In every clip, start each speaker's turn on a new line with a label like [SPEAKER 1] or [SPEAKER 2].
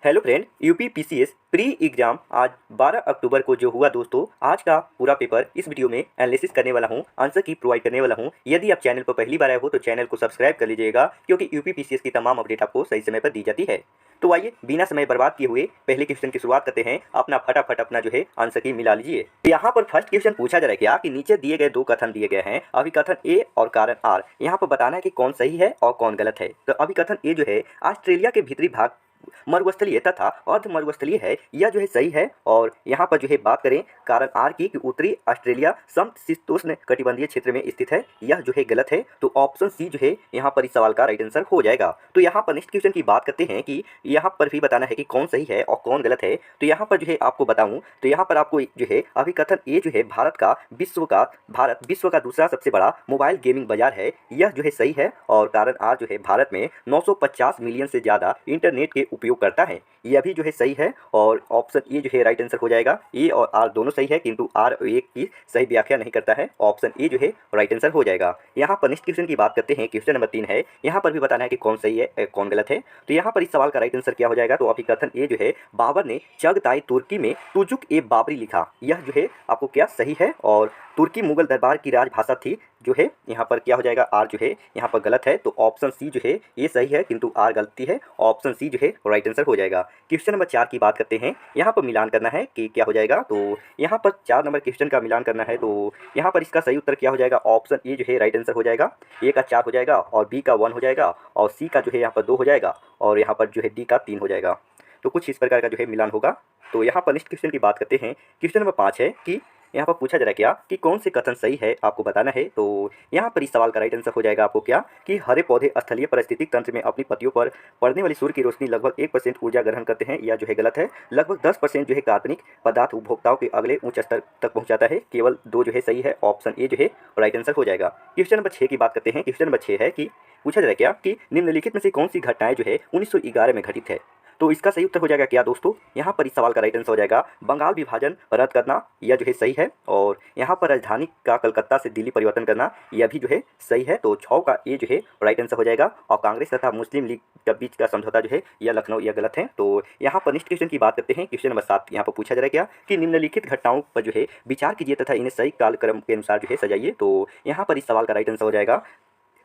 [SPEAKER 1] Hello friend, UP PCS pre exam आज 12 अक्टूबर को जो हुआ दोस्तों, आज का पूरा पेपर इस वीडियो में एनालिसिस करने वाला हूं, आंसर की प्रोवाइड करने वाला हूं। यदि आप चैनल पर पहली बार आए हो तो चैनल को सब्सक्राइब कर लीजिएगा, क्योंकि यूपी पीसीएस की तमाम अपडेट आपको सही समय पर दी जाती है। तो आइए बिना समय बर्बाद किए हुए पहले क्वेश्चन की शुरुआत करते हैं। अपना फटाफट अपना जो है आंसर की मिला लीजिए। यहाँ पर फर्स्ट क्वेश्चन पूछा जा रहा है क्या कि नीचे दिए गए दो कथन दिए गए हैं, अभिकथन ए और कारण आर। यहाँ पर बताना है कि कौन सही है और कौन गलत है। तो अभिकथन ए जो है, ऑस्ट्रेलिया के भीतरी भाग मरुस्थलीय तथा अर्ध मरुस्थलीय है, यह जो है सही है। और यहाँ पर जो है बात करें कारण आर की कि उत्तरी ऑस्ट्रेलिया समशीतोष्ण कटिबंधीय क्षेत्र में स्थित है, यह जो है गलत है। तो ऑप्शन सी जो है यहाँ पर इस सवाल का राइट आंसर हो जाएगा। तो यहाँ पर नेक्स्ट क्वेश्चन की बात करते हैं कि यहाँ पर भी बताना है कि कौन सही है और कौन गलत है। तो यहाँ पर जो है आपको बताऊँ तो यहाँ पर आपको जो है अभिकथन ए जो है भारत विश्व का दूसरा सबसे बड़ा मोबाइल गेमिंग बाजार है, यह जो है सही है। और कारण आर जो है भारत में 950 मिलियन से ज़्यादा इंटरनेट के उपयोग करता है, यह भी जो है सही है। और ऑप्शन ए जो है राइट आंसर हो जाएगा। ए और आर दोनों सही है, किंतु आर एक की सही व्याख्या नहीं करता है। ऑप्शन ए जो है राइट आंसर हो जाएगा। यहाँ पर नेक्स्ट क्वेश्चन की बात करते हैं, क्वेश्चन नंबर 3 है। यहाँ पर भी बताना है कि कौन सही है कौन गलत है। तो यहाँ पर इस सवाल का राइट आंसर क्या हो जाएगा। तो अभिकथन ए जो है, बाबर ने चगताई तुर्की में तुजुक ए बाबरी लिखा, यह जो है आपको क्या सही है। और तुर्की मुगल दरबार की राजभाषा थी, जो है यहाँ पर क्या हो जाएगा, आर जो है यहाँ पर गलत है। तो ऑप्शन सी जो है ये सही है, किंतु आर गलती है। ऑप्शन सी जो है राइट आंसर हो जाएगा। क्वेश्चन नंबर 4 की बात करते हैं। यहाँ पर मिलान करना है कि क्या हो जाएगा। तो यहाँ पर 4 नंबर क्वेश्चन का मिलान करना है। तो यहाँ पर इसका सही उत्तर क्या हो जाएगा। ऑप्शन ए जो है राइट आंसर हो जाएगा। ए का 4 हो जाएगा और बी का 1 हो जाएगा और सी का जो है यहाँ पर 2 हो जाएगा और यहाँ पर जो है डी का 3 हो जाएगा। तो कुछ इस प्रकार का जो है मिलान होगा। तो यहाँ पर नेक्स्ट क्वेश्चन की बात करते हैं। क्वेश्चन नंबर 5 है कि यहाँ पर पूछा जा रहा है क्या कि कौन से कथन सही है, आपको बताना है। तो यहाँ पर इस सवाल का राइट आंसर हो जाएगा आपको क्या कि हरे पौधे स्थलीय पारिस्थितिक तंत्र में अपनी पत्तियों पर पड़ने वाली सूर्य की रोशनी लगभग 1% ऊर्जा ग्रहण करते हैं, यह जो है गलत है। लगभग 10% जो है कार्बनिक पदार्थ उपभोक्ताओं के अगले उच्च स्तर तक पहुँचाता है, केवल 2 जो है सही है। ऑप्शन ए जो है राइट आंसर हो जाएगा। क्वेश्चन नंबर 6 की बात करते हैं। क्वेश्चन नंबर 6 है कि पूछा जा रहा है क्या कि निम्नलिखित में से कौन सी घटनाएं जो है 1911 में घटित है। तो इसका सही उत्तर हो जाएगा क्या दोस्तों। यहाँ पर इस सवाल का राइट आंसर हो जाएगा बंगाल विभाजन रद्द करना, यह जो है सही है। और यहाँ पर राजधानी का कलकत्ता से दिल्ली परिवर्तन करना, यह भी जो है सही है। तो 6 का ए जो है राइट आंसर हो जाएगा। और कांग्रेस तथा मुस्लिम लीग के बीच का समझौता जो है यह लखनऊ, यह गलत है। तो यहाँ पर नेक्स्ट क्वेश्चन की बात करते हैं। क्वेश्चन नंबर 7 यहाँ पर पूछा जा रहा है क्या कि निम्नलिखित घटनाओं पर जो है विचार कीजिए तथा इन्हें सही कालक्रम के अनुसार जो है सजाइए। तो यहाँ पर इस सवाल का राइट आंसर हो जाएगा।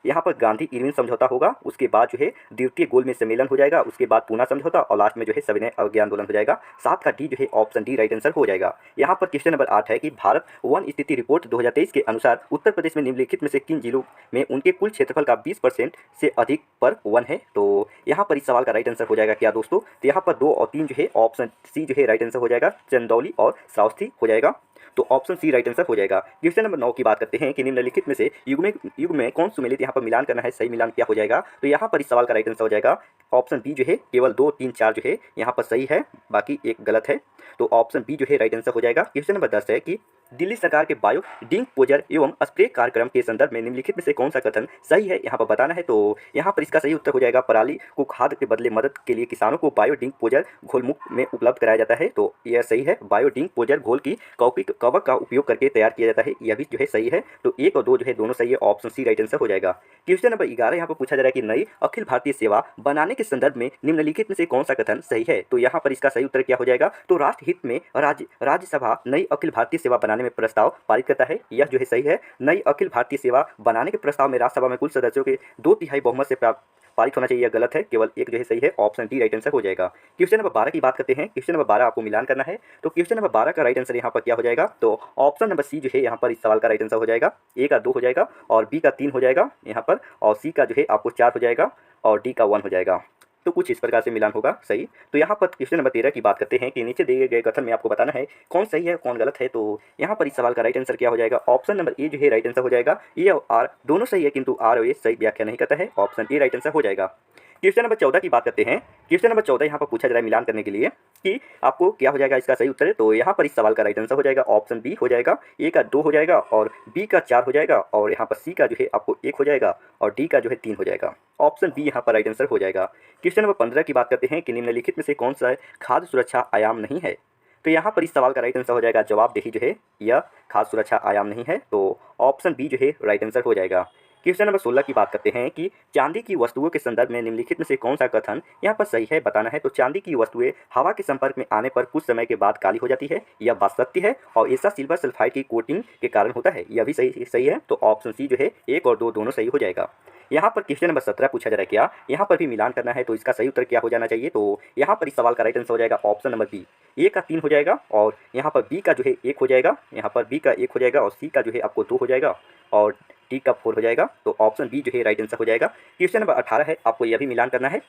[SPEAKER 1] यहाँ पर गांधी इरविन समझौता होगा, उसके बाद जो है द्वितीय गोलमेज सम्मेलन हो जाएगा, उसके बाद पूना समझौता और लास्ट में जो है सविनय अवज्ञा आंदोलन हो जाएगा। 7 का डी जो है ऑप्शन डी राइट आंसर हो जाएगा। यहाँ पर क्वेश्चन नंबर 8 है कि भारत वन स्थिति रिपोर्ट 2023 के अनुसार उत्तर प्रदेश में निम्नलिखित में से किन जिलों में उनके कुल क्षेत्रफल का 20% से अधिक पर वन है। तो यहाँ पर इस सवाल का राइट आंसर हो जाएगा क्या दोस्तों। तो यहाँ पर 2 और 3 जो है ऑप्शन सी जो है राइट आंसर हो जाएगा, चंदौली और श्रावस्ती हो जाएगा। तो ऑप्शन सी राइट आंसर हो जाएगा। क्वेश्चन नंबर 9 की बात करते हैं कि निम्नलिखित में से युग में कौन सुमेलित, यहाँ पर मिलान करना है, सही मिलान क्या हो जाएगा। तो यहाँ पर इस सवाल का राइट आंसर हो जाएगा ऑप्शन बी जो है, केवल 2, 3, 4 जो है यहाँ पर सही है, बाकी एक गलत है। तो ऑप्शन बी जो है राइट आंसर हो जाएगा। क्वेश्चन नंबर 10 है कि दिल्ली सरकार के बायो डिंपोजर एवं स्प्रे कार्यक्रम के संदर्भ में निम्नलिखित में से कौन सा कथन सही है, यहाँ पर बताना है। तो यहाँ पर इसका सही उत्तर हो जाएगा पराली को खाद के बदले मदद के लिए किसानों को बायो डिंपोजर घोल मुक्त में उपलब्ध कराया जाता है। तो यह सही है। बायो डिंपोजर घोल की कवक का उपयोग करके तैयार किया जाता है, यह भी जो है सही है। तो 1 और 2 जो है दोनों सही है। ऑप्शन सी राइट आंसर हो जाएगा। क्वेश्चन नंबर 11 यहाँ पर पूछा जा रहा है कि नई अखिल भारतीय सेवा बनाने के संदर्भ में निम्नलिखित में से कौन सा कथन सही है। तो यहाँ पर इसका सही उत्तर क्या हो जाएगा। तो राष्ट्र हित में राज्यसभा नई अखिल भारतीय सेवा बनाने में प्रस्ताव पारित करता है, यह जो है सही है। नई अखिल भारतीय सेवा बनाने के प्रस्ताव में राज्यसभा में कुल सदस्यों के 2/3 बहुमत से पारित होना चाहिए, यह गलत है, केवल एक जो है सही है। ऑप्शन डी राइट आंसर हो जाएगा। क्वेश्चन नंबर 12 की बात करते हैं। क्वेश्चन नंबर 12 आपको मिलान करना है। तो क्वेश्चन नंबर 12 का राइट आंसर यहाँ पर क्या हो जाएगा। तो ऑप्शन नंबर सी जो है यहाँ पर इस सवाल का राइट आंसर हो जाएगा। ए का 2 हो जाएगा और बी का 3 हो जाएगा यहाँ पर, और सी का जो है आपको 4 हो जाएगा और डी का 1 हो जाएगा। तो कुछ इस प्रकार से मिलान होगा सही। तो यहाँ पर क्वेश्चन नंबर 13 की बात करते हैं कि नीचे दिए गए कथन में आपको बताना है कौन सही है कौन गलत है। तो यहाँ पर इस सवाल का राइट आंसर क्या हो जाएगा। ऑप्शन नंबर ए जो है राइट आंसर हो जाएगा। ए और आर दोनों सही है, किंतु आर और ए सही व्याख्या नहीं करता है। ऑप्शन ए राइट आंसर हो जाएगा। क्वेश्चन नंबर 14 की बात करते हैं। क्वेश्चन नंबर 14 यहाँ पर पूछा जा रहा है मिलान करने के लिए कि आपको क्या हो जाएगा इसका सही उत्तर। तो यहाँ पर इस सवाल का राइट आंसर हो जाएगा ऑप्शन बी हो जाएगा। ए का 2 हो जाएगा और बी का 4 हो जाएगा और यहाँ पर सी का जो है आपको 1 हो जाएगा और डी का जो है 3 हो जाएगा। ऑप्शन बी यहाँ पर राइट आंसर हो जाएगा। क्वेश्चन नंबर 15 की बात करते हैं कि निम्नलिखित में से कौन सा खाद्य सुरक्षा आयाम नहीं है। तो यहाँ पर इस सवाल का राइट आंसर हो जाएगा जवाबदेही जो है, यह खाद्य सुरक्षा आयाम नहीं है। तो ऑप्शन बी जो है राइट आंसर हो जाएगा। क्वेश्चन नंबर 16 की बात करते हैं कि चांदी की वस्तुओं के संदर्भ में निम्नलिखित में से कौन सा कथन यहाँ पर सही है बताना है। तो चांदी की वस्तुएं हवा के संपर्क में आने पर कुछ समय के बाद काली हो जाती है, यह बात सत्य है और ऐसा सिल्वर सल्फाइड की कोटिंग के कारण होता है, यह भी सही है। तो ऑप्शन सी जो है 1 और 2 दोनों सही हो जाएगा। यहाँ पर क्वेश्चन नंबर 17 पूछा जा रहा है क्या यहाँ पर भी मिलान करना है, तो इसका सही उत्तर क्या हो जाना चाहिए। तो यहाँ पर इस सवाल का राइट आंसर हो जाएगा ऑप्शन नंबर बी, ए का 3 हो जाएगा और यहाँ पर बी का जो है 1 हो जाएगा, यहाँ पर बी का 1 हो जाएगा और सी का जो है आपको 2 हो जाएगा और डी का 4 हो जाएगा। तो ऑप्शन बी जो है राइट आंसर हो जाएगा। क्वेश्चन नंबर 18 है, आपको यह भी मिलान करना है।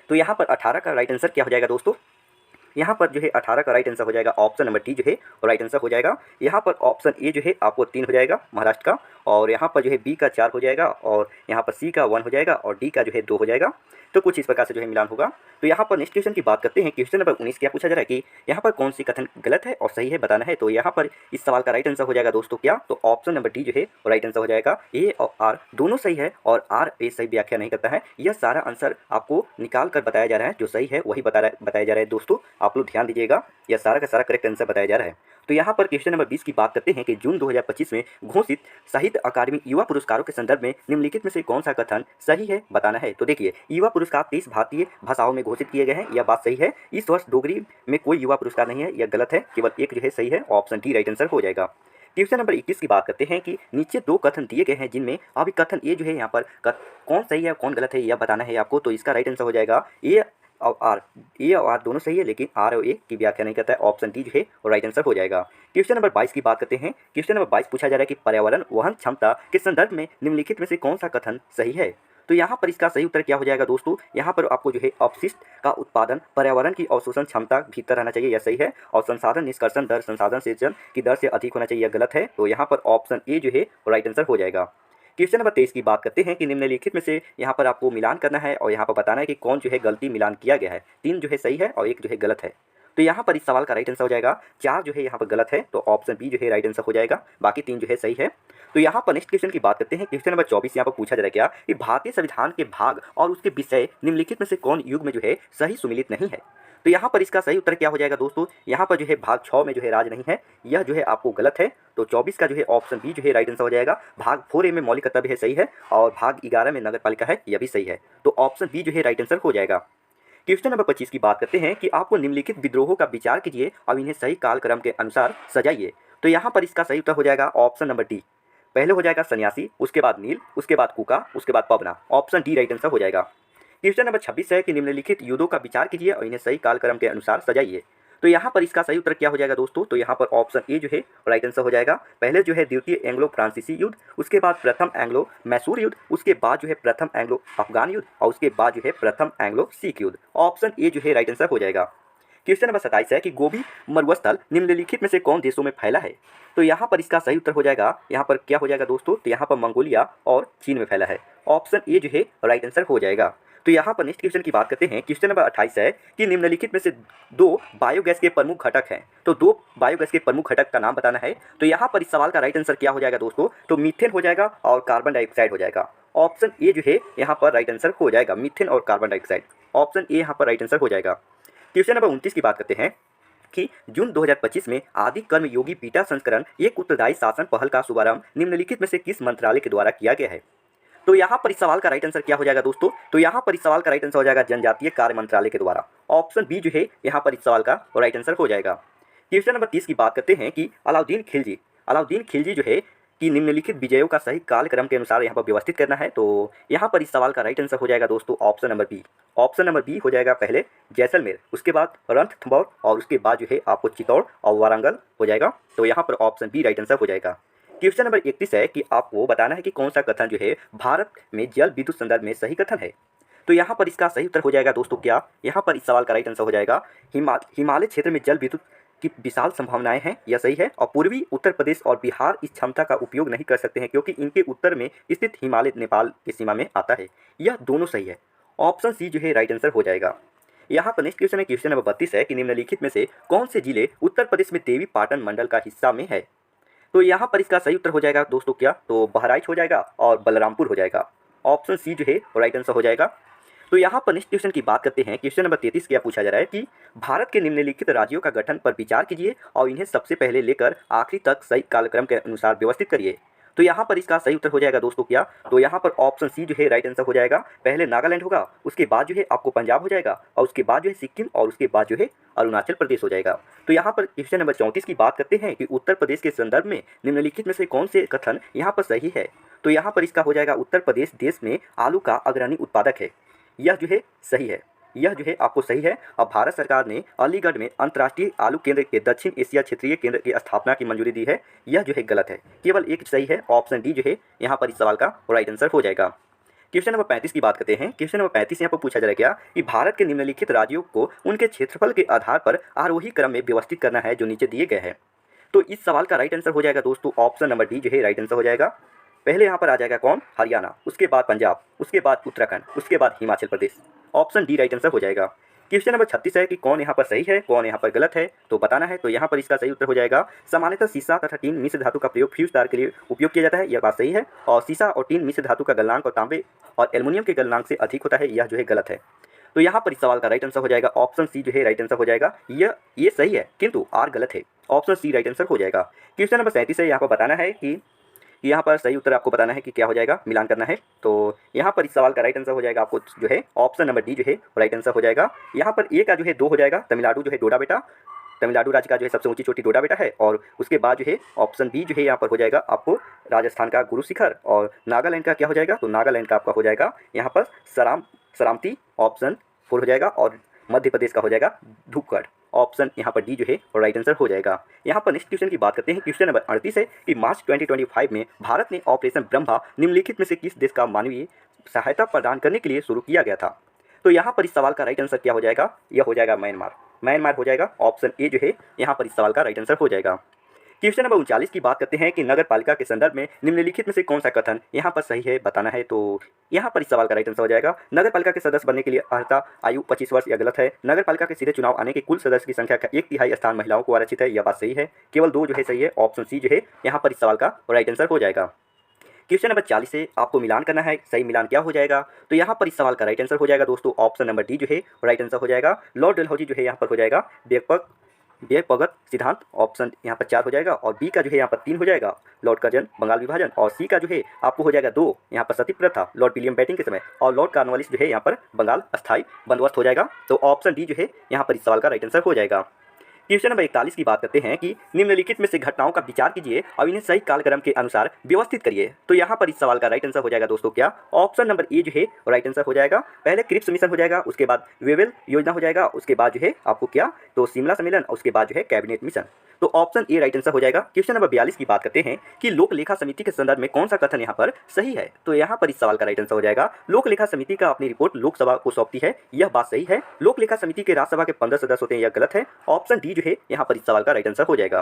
[SPEAKER 1] तो यहाँ पर 18 का राइट आंसर क्या हो जाएगा दोस्तों, यहाँ पर जो है 18 का राइट आंसर हो जाएगा ऑप्शन नंबर डी जो है राइट आंसर हो जाएगा। यहाँ पर ऑप्शन ए जो है आपको 3 हो जाएगा महाराष्ट्र का, और यहाँ पर जो है बी का 4 हो जाएगा और यहाँ पर सी का 1 हो जाएगा और डी का जो है 2 हो जाएगा। तो कुछ इस प्रकार से जो है मिलान होगा। तो यहाँ पर नेक्स्ट क्वेश्चन की बात करते हैं। क्वेश्चन नंबर 19 क्या पूछा जा रहा है कि यहाँ पर कौन सी कथन गलत है और सही है बताना है। तो यहाँ पर इस सवाल का राइट आंसर हो जाएगा दोस्तों क्या, तो ऑप्शन नंबर डी जो है राइट आंसर हो जाएगा। ए और आर दोनों सही है और आर ए सही व्याख्या नहीं करता है। यह सारा आंसर आपको निकाल कर बताया जा रहा है, जो सही है वही बताया जा रहा है दोस्तों, आप लोग ध्यान दीजिएगा, यह सारा का सारा करेक्ट आंसर बताया जा रहा है। तो यहाँ पर क्वेश्चन नंबर 20 की बात करते हैं कि जून 2025 में घोषित साहित्य अकादमी युवा पुरस्कारों के संदर्भ में निम्नलिखित में से कौन सा कथन सही है बताना है। तो देखिए, युवा पुरस्कार 30 भारतीय भाषाओं में घोषित किए गए हैं, यह बात सही है। इस वर्ष डोगरी में कोई युवा पुरस्कार नहीं है, यह गलत है, केवल एक जो है सही है, ऑप्शन डी राइट आंसर हो जाएगा। क्वेश्चन नंबर 21 की बात करते हैं कि नीचे 2 कथन दिए गए हैं जिनमें अभी कथन ए जो है यहाँ पर कौन सही है कौन गलत है यह बताना है आपको। तो इसका राइट आंसर हो जाएगा ए और आर दोनों सही है, लेकिन आर और ए की व्याख्या नहीं करता है, ऑप्शन डी जो है राइट आंसर हो जाएगा। क्वेश्चन नंबर 22 की बात करते हैं। क्वेश्चन नंबर 22 पूछा जा रहा है कि पर्यावरण वहन क्षमता के संदर्भ में निम्नलिखित में से कौन सा कथन सही है। तो यहाँ पर इसका सही उत्तर क्या हो जाएगा दोस्तों, यहाँ पर आपको जो है अपशिष्ट का उत्पादन पर्यावरण की अवशोषण क्षमता भीतर रहना चाहिए, यह सही है, और संसाधन निष्कर्षण दर संसाधन सृजन की दर से अधिक होना चाहिए, यह गलत है। तो यहाँ पर ऑप्शन ए जो है राइट आंसर हो जाएगा। क्वेश्चन नंबर 23 की बात करते हैं कि निम्नलिखित में से यहाँ पर आपको मिलान करना है और यहाँ पर बताना है कि कौन जो है गलती मिलान किया गया है। 3 जो है सही है और 1 जो है गलत है। तो यहाँ पर इस सवाल का राइट आंसर हो जाएगा 4 जो है यहाँ पर गलत है, तो ऑप्शन बी जो है राइट आंसर हो जाएगा, बाकी 3 जो है सही है। तो यहाँ पर नेक्स्ट क्वेश्चन की बात करते हैं। क्वेश्चन नंबर 24 यहाँ पर पूछा जा रहा है क्या कि भारतीय संविधान के भाग और उसके विषय निम्नलिखित में से कौन युग में जो है सही सुमिलित नहीं है। तो यहाँ पर इसका सही उत्तर क्या हो जाएगा दोस्तों, यहाँ पर जो है भाग 6 में जो है राज नहीं है, यह जो है आपको गलत है। तो 24 का जो है ऑप्शन बी जो है राइट आंसर हो जाएगा। भाग 4A में मौलिक कर्तव्य है, सही है, और भाग 11 में नगर पालिका है, यह भी सही है। तो ऑप्शन बी जो है राइट आंसर हो जाएगा। क्वेश्चन नंबर 25 की बात करते हैं कि आपको निम्नलिखित विद्रोहों का विचार कीजिए और इन्हें सही कालक्रम के अनुसार सजाइए। तो यहाँ पर इसका सही उत्तर हो जाएगा ऑप्शन नंबर डी। पहले हो जाएगा सन्यासी, उसके बाद नील, उसके बाद कुका, उसके बाद पवना, ऑप्शन डी राइट आंसर हो जाएगा। क्वेश्चन नंबर 26 है कि निम्नलिखित युद्धों का विचार कीजिए और इन्हें सही कालक्रम के अनुसार सजाइए। तो यहाँ पर इसका सही उत्तर क्या हो जाएगा दोस्तों, तो यहाँ पर ऑप्शन ए जो है राइट आंसर हो जाएगा। पहले जो है द्वितीय एंग्लो फ्रांसीसी युद्ध, उसके बाद प्रथम एंग्लो मैसूर युद्ध, उसके बाद जो है प्रथम एंग्लो अफगान युद्ध और उसके बाद जो है प्रथम एंग्लो सिख युद्ध, ऑप्शन ए जो है राइट आंसर हो जाएगा। क्वेश्चन नंबर 27 है कि गोबी मरुस्थल निम्नलिखित में से कौन देशों में फैला है। तो यहाँ पर इसका सही उत्तर हो जाएगा, यहाँ पर क्या हो जाएगा दोस्तों, तो यहाँ पर मंगोलिया और चीन में फैला है, ऑप्शन ए जो है राइट आंसर हो जाएगा। तो यहाँ पर नेक्स्ट क्वेश्चन की बात करते हैं। क्वेश्चन नंबर 28 है कि निम्नलिखित में से 2 बायोगैस के प्रमुख घटक हैं। तो 2 बायोगैस के प्रमुख घटक का नाम बताना है। तो यहाँ पर इस सवाल का राइट आंसर क्या हो जाएगा दोस्तों, तो मीथेन हो जाएगा और कार्बन डाइऑक्साइड हो जाएगा, ऑप्शन ए जो है यहाँ पर राइट आंसर हो जाएगा। मीथेन और कार्बन डाइऑक्साइड, ऑप्शन ए यहाँ पर राइट आंसर हो जाएगा। क्वेश्चन नंबर 29 की बात करते हैं कि जून 2025 में आदि कर्म योगी बीटा संस्करण एक उत्तरदायी शासन पहल का शुभारंभ निम्नलिखित में से किस मंत्रालय के द्वारा किया गया है। तो यहाँ पर इस सवाल का राइट आंसर क्या हो जाएगा दोस्तों, तो यहाँ पर इस सवाल का राइट आंसर हो जाएगा जनजातीय कार्य मंत्रालय के द्वारा, ऑप्शन बी जो है यहाँ पर इस सवाल का राइट आंसर हो जाएगा। क्वेश्चन नंबर 30 की बात करते हैं कि अलाउद्दीन खिलजी जो है कि निम्नलिखित विजयों का सही कालक्रम के अनुसार यहाँ पर व्यवस्थित करना है। तो यहाँ पर इस सवाल का राइट आंसर हो जाएगा दोस्तों option number B. Option number B हो जाएगा, पहले जैसलमेर, उसके बाद रणथंभौर और उसके बाद जो है आपको चित्तौड़ और वारंगल हो जाएगा। तो यहाँ पर ऑप्शन बी राइट आंसर हो जाएगा। क्वेश्चन नंबर 31 है कि आपको बताना है कि कौन सा कथन जो है भारत में जल विद्युत संदर्भ में सही कथन है। तो यहाँ पर इसका सही उत्तर हो जाएगा दोस्तों क्या, यहाँ पर इस सवाल का राइट आंसर हो जाएगा हिमालय क्षेत्र में जल विद्युत की विशाल संभावनाएं हैं, यह सही है, और पूर्वी उत्तर प्रदेश और बिहार इस क्षमता का उपयोग नहीं कर सकते हैं क्योंकि इनके उत्तर में स्थित हिमालय नेपाल की सीमा में आता है, यह दोनों सही है, ऑप्शन सी जो है राइट आंसर हो जाएगा। यहाँ पर नेक्स्ट क्वेश्चन है, क्वेश्चन नंबर 32 है कि निम्नलिखित में से कौन से जिले उत्तर प्रदेश में देवी पाटन मंडल का हिस्सा में है। तो यहाँ पर इसका सही उत्तर हो जाएगा दोस्तों क्या, तो बहराइच हो जाएगा और बलरामपुर हो जाएगा, ऑप्शन सी जो है राइट आंसर हो जाएगा। तो यहाँ पर नेक्स्ट क्वेश्चन की बात करते हैं। क्वेश्चन नंबर 33 क्या पूछा जा रहा है कि भारत के निम्नलिखित राज्यों का गठन पर विचार कीजिए और इन्हें सबसे पहले लेकर आखिरी तक सही कालक्रम के अनुसार व्यवस्थित करिए। तो यहाँ पर इसका सही उत्तर हो जाएगा दोस्तों क्या, तो यहाँ पर ऑप्शन सी जो है राइट आंसर हो जाएगा। पहले नागालैंड होगा, उसके बाद जो है आपको पंजाब हो जाएगा, और उसके बाद जो है सिक्किम, और उसके बाद जो है अरुणाचल प्रदेश हो जाएगा। तो यहाँ पर क्वेश्चन नंबर 34 की बात करते हैं कि उत्तर प्रदेश के संदर्भ में निम्नलिखित में से कौन से कथन यहाँ पर सही है। तो यहाँ पर इसका हो जाएगा उत्तर प्रदेश देश में आलू का अग्रणी उत्पादक है। यह जो है सही है, यह जो है आपको सही है। अब भारत सरकार ने अलीगढ़ में अंतर्राष्ट्रीय आलू केंद्र के दक्षिण एशिया क्षेत्रीय केंद्र की स्थापना की मंजूरी दी है। यह जो है गलत है, केवल एक सही है, ऑप्शन डी जो है यहाँ पर इस सवाल का राइट आंसर हो जाएगा। क्वेश्चन नंबर 35 की बात करते हैं। क्वेश्चन नंबर 35 यहाँ पर पूछा जा रहा है कि भारत के निम्नलिखित राज्यों को उनके क्षेत्रफल के आधार पर आरोही क्रम में व्यवस्थित करना है जो नीचे दिए गए हैं। तो इस सवाल का राइट आंसर हो जाएगा दोस्तों ऑप्शन नंबर डी जो है राइट आंसर हो जाएगा। पहले यहाँ पर आ जाएगा कौन, हरियाणा, उसके बाद पंजाब, उसके बाद उत्तराखंड, उसके बाद Himachal Pradesh. Option D right answer हो जाएगा। क्वेश्चन नंबर 36 है कि कौन यहाँ पर सही है, कौन यहाँ पर गलत है, तो बताना है। तो यहाँ पर इसका सही उत्तर हो जाएगा सामान्यतः सीसा तथा टीन मिश्र धातु का प्रयोग फ्यूज तार के लिए उपयोग किया जाता है, यह बात सही है। और सीसा और टीन मिश्र धातु का गलनांक और तांबे और एल्युमिनियम के गलनांक से अधिक होता है, यह जो है गलत है। तो यहाँ पर इस सवाल का राइट आंसर हो जाएगा ऑप्शन सी जो है राइट आंसर हो जाएगा। ये सही है किंतु आर गलत है, ऑप्शन सी राइट आंसर हो जाएगा। क्वेश्चन नंबर 37 है, यहाँ पर बताना है कि यहाँ पर सही उत्तर आपको बताना है कि क्या हो जाएगा, मिलान करना है। तो यहाँ पर इस सवाल का राइट आंसर हो जाएगा आपको जो है ऑप्शन नंबर डी जो है राइट आंसर हो जाएगा। यहाँ पर ए का जो है 2 हो जाएगा, तमिलनाडु जो है डोडा बेटा, तमिलनाडु राज्य का जो है सबसे ऊंची चोटी डोडा बेटा है। और उसके बाद जो है ऑप्शन बी जो है यहाँ पर हो जाएगा आपको राजस्थान का गुरु शिखर। और नागालैंड का क्या हो जाएगा, तो नागालैंड का आपका हो जाएगा यहाँ पर सरामती, ऑप्शन 4 हो जाएगा। और मध्य प्रदेश का हो जाएगा धूपगढ़, ऑप्शन यहाँ पर डी जो है राइट आंसर हो जाएगा। यहाँ पर नेक्स्ट क्वेश्चन की बात करते हैं। क्वेश्चन नंबर 38 है कि मार्च 2025 में भारत ने ऑपरेशन ब्रह्मा निम्नलिखित में से किस देश का मानवीय सहायता प्रदान करने के लिए शुरू किया गया था। तो यहाँ पर इस सवाल का राइट आंसर क्या हो जाएगा, यह हो जाएगा म्यांमार हो जाएगा। ऑप्शन ए जो है यहाँ पर इस सवाल का राइट आंसर हो जाएगा। क्वेश्चन नंबर 39 की बात करते हैं कि नगर पालिका के संदर्भ में निम्नलिखित में से कौन सा कथन यहाँ पर सही है, बताना है। तो यहाँ पर इस सवाल का राइट आंसर हो जाएगा नगर पालिका के सदस्य बनने के लिए अर्हता आयु 25 वर्ष, यह गलत है। नगर पालिका के सीधे चुनाव आने के कुल सदस्य की संख्या का 1/3 स्थान महिलाओं को आरक्षित है, यह बात सही है। केवल 2 जो है सही है, ऑप्शन सी जो है यहाँ पर इस सवाल का राइट आंसर हो जाएगा। क्वेश्चन नंबर 40 से आपको मिलान करना है, सही मिलान क्या हो जाएगा। तो यहाँ पर इस सवाल का राइट आंसर हो जाएगा दोस्तों ऑप्शन नंबर डी जो है राइट आंसर हो जाएगा। लॉर्ड डलहौजी जो है यहाँ पर हो जाएगा व्यापक सिद्धांत, ऑप्शन यहाँ पर 4 हो जाएगा। और बी का जो है यहाँ पर 3 हो जाएगा लॉर्ड कर्जन बंगाल विभाजन। और सी का जो है आपको हो जाएगा 2 यहाँ पर सती प्रथा लॉर्ड विलियम बेंटिंग के समय। और लॉर्ड कॉर्नवालिस जो है यहाँ पर बंगाल अस्थायी बंदोबस्त हो जाएगा। तो ऑप्शन डी जो है यहाँ पर इस सवाल का राइट आंसर हो जाएगा। क्वेश्चन नंबर 41 की बात करते हैं कि निम्नलिखित में से घटनाओं का विचार कीजिए और इन्हें सही कालक्रम के अनुसार व्यवस्थित करिए। तो यहाँ पर इस सवाल का राइट आंसर हो जाएगा दोस्तों क्या, ऑप्शन नंबर ए जो है राइट आंसर हो जाएगा। पहले क्रिप्स मिशन हो जाएगा, उसके बाद वेवेल योजना हो जाएगा, उसके बाद जो है आपको क्या, तो शिमला सम्मेलन, उसके बाद जो है कैबिनेट मिशन। तो ऑप्शन ए राइट आंसर हो जाएगा। क्वेश्चन नंबर 42 की बात करते हैं कि लोक लेखा समिति के संदर्भ में कौन सा कथन यहाँ पर सही है। तो यहाँ पर इस सवाल का राइट आंसर हो जाएगा लोक लेखा समिति का अपनी रिपोर्ट लोकसभा को सौंपती है, यह बात सही है। लोक लेखा समिति के राज्यसभा के 15 सदस्य होते हैं, यह गलत है। ऑप्शन डी जो है यहाँ पर इस सवाल का राइट आंसर हो जाएगा।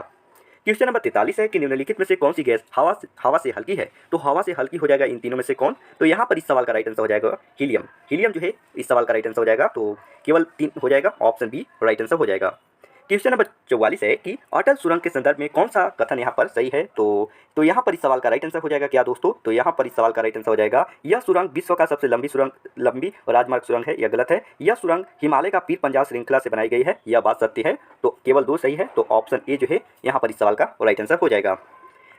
[SPEAKER 1] क्वेश्चन नंबर 43 है कि निम्नलिखित में से कौन सी गैस हवा से हल्की है। तो हवा से हल्की हो जाएगा इन तीनों में से कौन। तो यहाँ पर इस सवाल का राइट आंसर हो जाएगा हीलियम जो है इस सवाल का राइट आंसर हो जाएगा। तो केवल 3 हो जाएगा, ऑप्शन बी राइट आंसर हो जाएगा। क्वेश्चन नंबर 44 है कि अटल सुरंग के संदर्भ में कौन सा कथन यहाँ पर सही है। तो यहाँ पर इस सवाल का राइट आंसर हो जाएगा क्या दोस्तों, तो यहाँ पर इस सवाल का राइट आंसर हो जाएगा यह सुरंग विश्व का सबसे लंबी राजमार्ग सुरंग है, यह गलत है। यह सुरंग हिमालय का पीर पंजाब श्रृंखला से बनाई गई है, यह बात सत्य है। तो केवल 2 सही है, तो ऑप्शन ए जो है यहाँ पर इस सवाल का राइट आंसर हो जाएगा।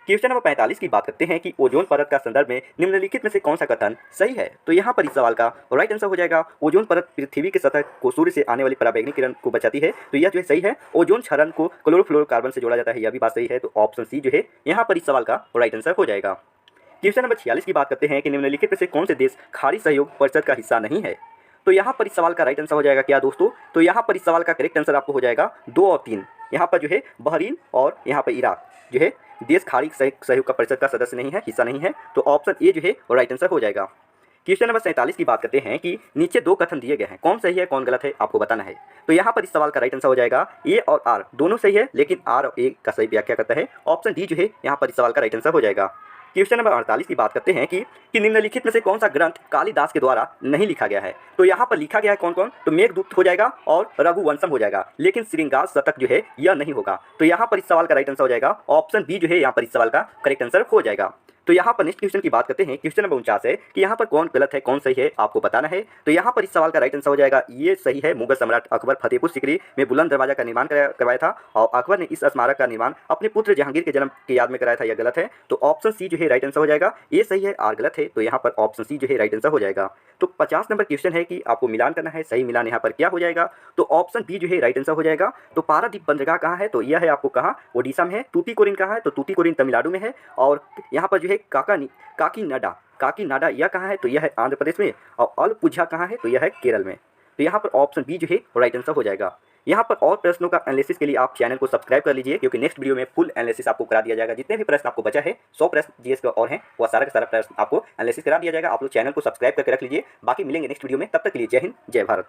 [SPEAKER 1] क्वेश्चन नंबर 45 की बात करते हैं कि ओजोन परत का संदर्भ में निम्नलिखित में से कौन सा कथन सही है। तो यहाँ पर इस सवाल का राइट आंसर हो जाएगा ओजोन परत पृथ्वी की सतह को सूर्य से आने वाली पराबैंगनी किरण को बचाती है, तो यह जो है सही है। ओजोन क्षरण को क्लोरोफ्लोरोकार्बन से जोड़ा जाता है, यह भी बात सही है। तो ऑप्शन सी जो है यहाँ पर इस सवाल का राइट आंसर हो जाएगा। क्वेश्चन नंबर 46 की बात करते हैं कि निम्नलिखित में से कौन से देश खाड़ी सहयोग परिषद का हिस्सा नहीं है। तो यहाँ पर इस सवाल का राइट आंसर हो जाएगा क्या दोस्तों, तो यहाँ पर इस सवाल का करेक्ट आंसर आपको हो जाएगा 2 और 3। यहाँ पर जो है बहरीन और यहाँ पर इराक जो है देश खाड़ी सहयोग का परिषद का सदस्य नहीं है, हिस्सा नहीं है। तो ऑप्शन ए जो है राइट आंसर हो जाएगा। क्वेश्चन नंबर 47 की बात करते हैं कि नीचे 2 कथन दिए गए हैं, कौन सही है कौन गलत है आपको बताना है। तो यहाँ पर इस सवाल का राइट आंसर हो जाएगा ए और आर दोनों सही है, लेकिन आर और ए का सही व्याख्या करता है। ऑप्शन डी जो है यहाँ पर इस सवाल का राइट आंसर हो जाएगा। क्वेश्चन नंबर 48 की बात करते हैं कि निम्नलिखित में से कौन सा ग्रंथ कालिदास के द्वारा नहीं लिखा गया है। तो यहाँ पर लिखा गया है कौन कौन, तो मेघदूत हो जाएगा और रघुवंशम हो जाएगा, लेकिन श्रृंगार शतक जो है यह नहीं होगा। तो यहाँ पर इस सवाल का राइट आंसर हो जाएगा ऑप्शन बी जो है यहाँ पर इस सवाल का करेक्ट आंसर हो जाएगा। तो यहाँ पर नेक्स्ट क्वेश्चन की बात करते हैं। क्वेश्चन नंबर 49 है कि यहाँ पर कौन गलत है कौन सही है आपको बताना है। तो यहाँ पर इस सवाल का राइट आंसर हो जाएगा ये सही है। मुगल सम्राट अकबर फतेहपुर सीकरी में बुलंद दरवाजा का निर्माण करवाया था और अकबर ने इस स्मारक का निर्माण अपने पुत्र जहांगीर के जन्म की याद में कराया था। यह गलत है। तो ऑप्शन सी जो है राइट आंसर हो जाएगा। ये सही है और गलत है, तो यहाँ पर ऑप्शन सी जो है राइट आंसर हो जाएगा। तो 50 नंबर क्वेश्चन है कि आपको मिलान करना है, सही मिलान यहाँ पर क्या हो जाएगा। तो ऑप्शन बी जो है राइट आंसर हो जाएगा। तो पारादीप बंदरगाह कहाँ है, तो यह है आपको कहाँ, ओडिशा में है। तूतीकोरिन कहाँ है, तो तूतीकोरिन तमिलनाडु में है। और यहाँ पर जो है काकीनाडा यह कहाँ है, तो यह है आंध्र प्रदेश में। और अलपुझा कहाँ है, तो यह है केरल में। तो यहाँ पर ऑप्शन बी जो है राइट आंसर हो जाएगा। यहाँ पर और प्रश्नों का एनालिसिस के लिए आप चैनल को सब्सक्राइब कर लीजिए, क्योंकि नेक्स्ट वीडियो में फुल एनालिसिस आपको करा दिया जाएगा। जितने भी प्रश्न आपको बचा है 100 प्रश्न जीएस का और हैं, वह सारा का सारा प्रश्न आपको एनालिसिस करा दिया जाएगा। आप लोग चैनल को सब्सक्राइब करके रख लीजिए। बाकी मिलेंगे नेक्स्ट वीडियो में, तब तक के लिए जय हिंद जय भारत।